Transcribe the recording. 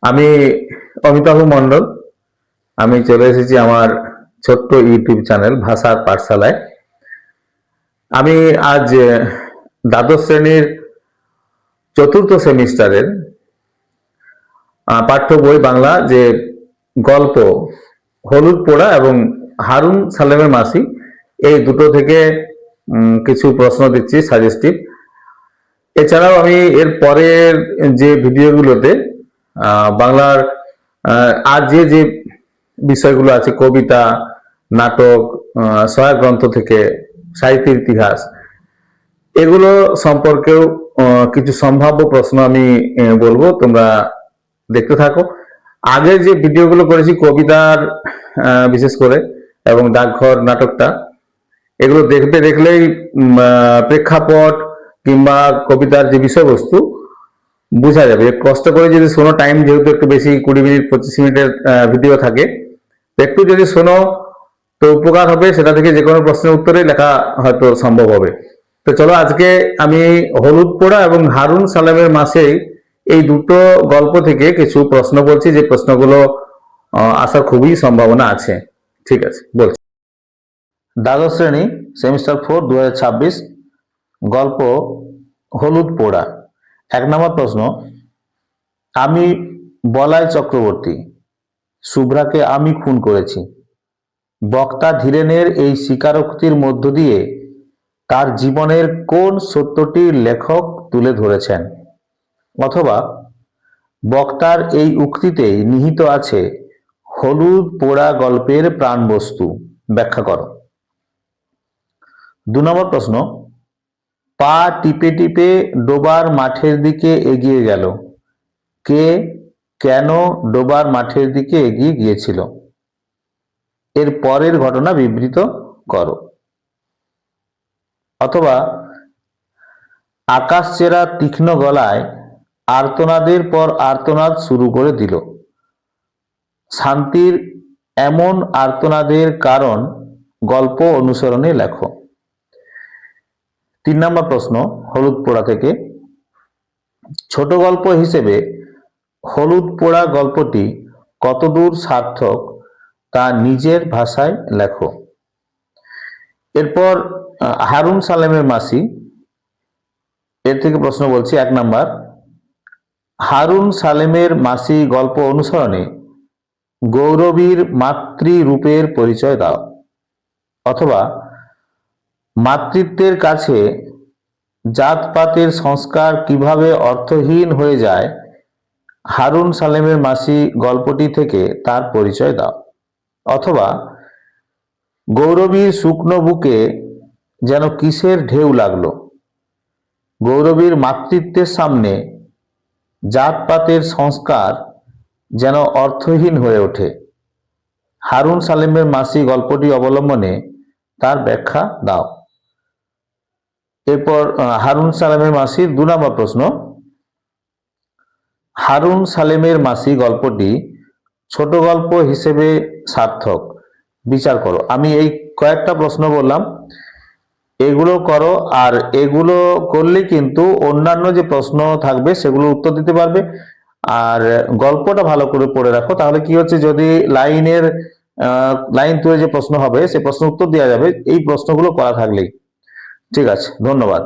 আমি অমিতাভ মণ্ডল। আমি চলে এসেছি আমার ছোট্ট ইউটিউব চ্যানেল ভাষার পাঠশালায়। আমি আজ দ্বাদশ শ্রেণীর চতুর্থ সেমিস্টারের পাঠ্য বই বাংলা যে গল্প হলুদ পোড়া এবং হারুন সালেমের মাসি, এই দুটো থেকে কিছু প্রশ্ন দিচ্ছি সাজেস্টিভ। এছাড়াও আমি এর পরের যে ভিডিওগুলোতে বাংলার আর যে যে বিষয়গুলো আছে, কবিতা, নাটক, সহায়ক গ্রন্থ থেকে সাহিত্যের ইতিহাস, এগুলো সম্পর্কেও কিছু সম্ভাব্য প্রশ্ন আমি বলবো, তোমরা দেখতে থাকো। আগের যে ভিডিওগুলো করেছি কবিতার বিশেষ করে এবং ডাকঘর নাটকটা, এগুলো দেখলেই প্রেক্ষাপট কিংবা কবিতার যে বিষয়বস্তু বোঝা যাবে। কষ্ট করে যদি শোনো, টাইম যেহেতু একটু বেশি, 20 মিনিট 25 মিনিটের ভিডিও থাকে, একটু যদি শোনো তো উপকার হবে। সেটা থেকে যে কোনো প্রশ্নের উত্তরে লেখা হয়তো সম্ভব হবে। তো চলো, আজকে আমি হলুদ পোড়া এবং হারুন সালেমের মাসে এই দুটো গল্প থেকে কিছু প্রশ্ন বলছি, যে প্রশ্নগুলো আসার খুবই সম্ভাবনা আছে। ঠিক আছে, বলছি। দ্বাদশ শ্রেণী সেমিস্টার 4 2026, গল্প হলুদ পোড়া। 1 নম্বর প্রশ্ন, আমি বলাই চক্রবর্তী, শুভ্রাকে আমি খুন করেছি। বক্তা ধীরেনের এই স্বীকারোক্তির মধ্য দিয়ে তার জীবনের কোন সত্যটির লেখক তুলে ধরেছেন? অথবা বক্তার এই উক্তিতেই নিহিত আছে হলুদ পোড়া গল্পের প্রাণবস্তু, ব্যাখ্যা করো। 2 নম্বর প্রশ্ন, পা টিপে টিপে ডোবার মাঠের দিকে এগিয়ে গেল। কে, কেন ডোবার মাঠের দিকে এগিয়ে গিয়েছিল? এর পরের ঘটনা বিবৃত করো। অথবা আকাশ চেরা তীক্ষ্ণ গলায় আর্তনাদের পর আর্তনাদ শুরু করে দিল। শান্তির এমন আর্তনাদের কারণ গল্প অনুসরণে লেখো। 3 নম্বর প্রশ্ন, হলুদ পোড়া থেকে, ছোট গল্প হিসেবে হলুদ পোড়া গল্পটি কতদূর সার্থক তা নিজের ভাষায় লেখো। এরপর হারুন সালেমের মাসি, এর থেকে প্রশ্ন বলছি। 1 নাম্বার, হারুন সালেমের মাসি গল্প অনুসরণে গৌরবীর মাতৃরূপের পরিচয় দাও। অথবা মাতৃত্বের কাছে জাতপাতের সংস্কার কিভাবে অর্থহীন হয়ে যায়, হারুন সালেমের মাসি গল্পটি থেকে তার পরিচয় দাও। অথবা গৌরবীর শুকনো বুকে যেন কিসের ঢেউ লাগলো, গৌরবীর মাতৃত্বের সামনে জাতপাতের সংস্কার যেন অর্থহীন হয়ে ওঠে, হারুন সালেমের মাসি গল্পটি অবলম্বনে তার ব্যাখ্যা দাও। এরপর হারুন সালেমের মাসির 2 নম্বর প্রশ্ন, হারুন সালেমের মাসি গল্পটি ছোট গল্প হিসেবে সার্থক, বিচার করো। আমি এই কয়েকটা প্রশ্ন বললাম, এগুলো করো, আর এগুলো করলে কিন্তু অন্যান্য যে প্রশ্ন থাকবে সেগুলো উত্তর দিতে পারবে। আর গল্পটা ভালো করে পড়ে রাখো, তাহলে কি হচ্ছে, যদি লাইন তুলে যে প্রশ্ন হবে সে প্রশ্ন উত্তর দেওয়া যাবে এই প্রশ্নগুলো করা থাকলেই। ঠিক আছে, ধন্যবাদ।